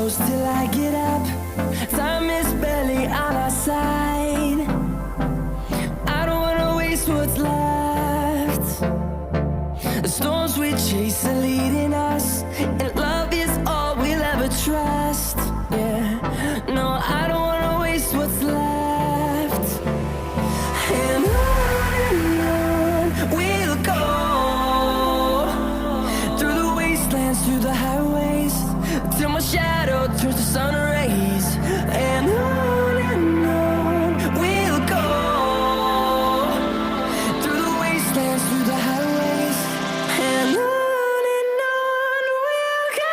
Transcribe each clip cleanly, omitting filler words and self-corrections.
close till I get up. Time is barely on our side. I don't wanna waste what's left. The storms we chase are leading us, and love is all we'll ever trust. Yeah, no, I don't wanna waste what's left. And on we'll go, through the wastelands, through the highways, till my shadow turns to sun rays. And on we'll go, through the wastelands, through the highways, and on we'll go.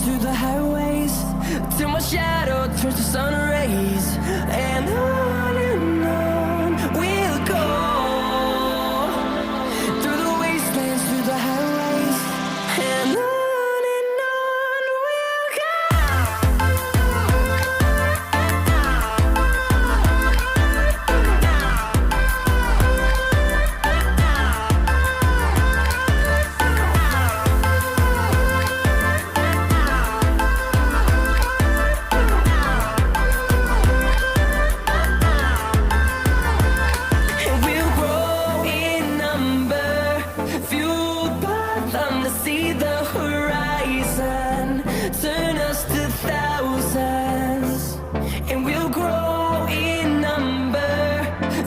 Through the highways, till my shadow turns to sun rays. And on we'll go, through the wastelands, through the highways, and on we'll go. See the horizon turn us to thousands, and we'll grow in number,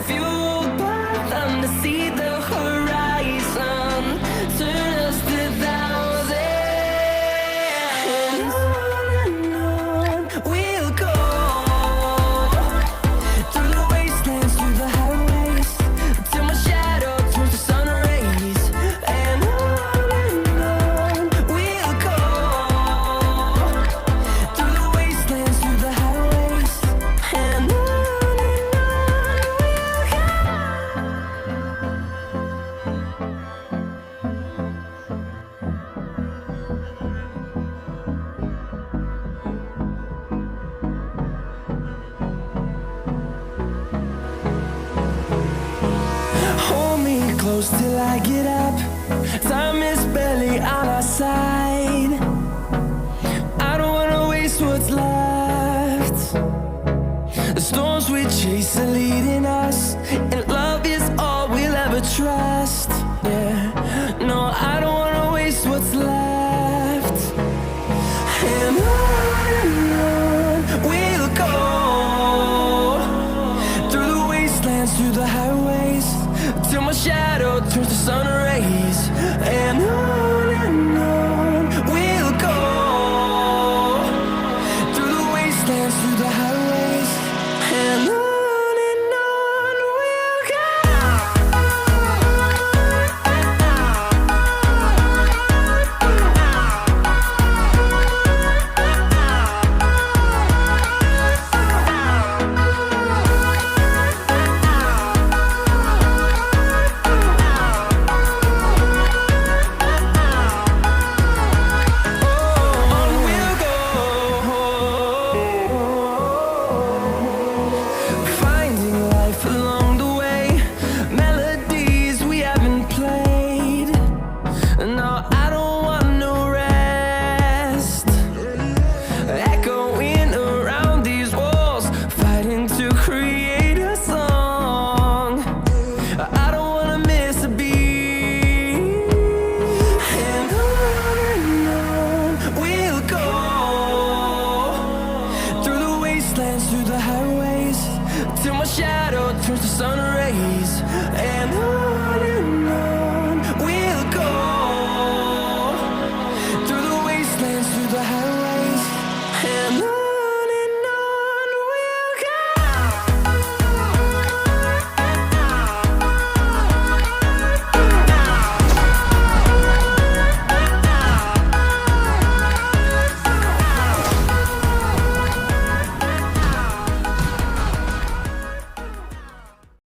fueled by them. To see the horizon turn us to thousands, and on we'll go, through the wastelands, through the highways, till my shadow turns to sun rays. And hold me close till I get up. Time is barely on our side. I don't wanna waste what's left. The storms we chase are leading us, and love is all we'll ever trust. Yeah, no, I don't wanna waste what's left.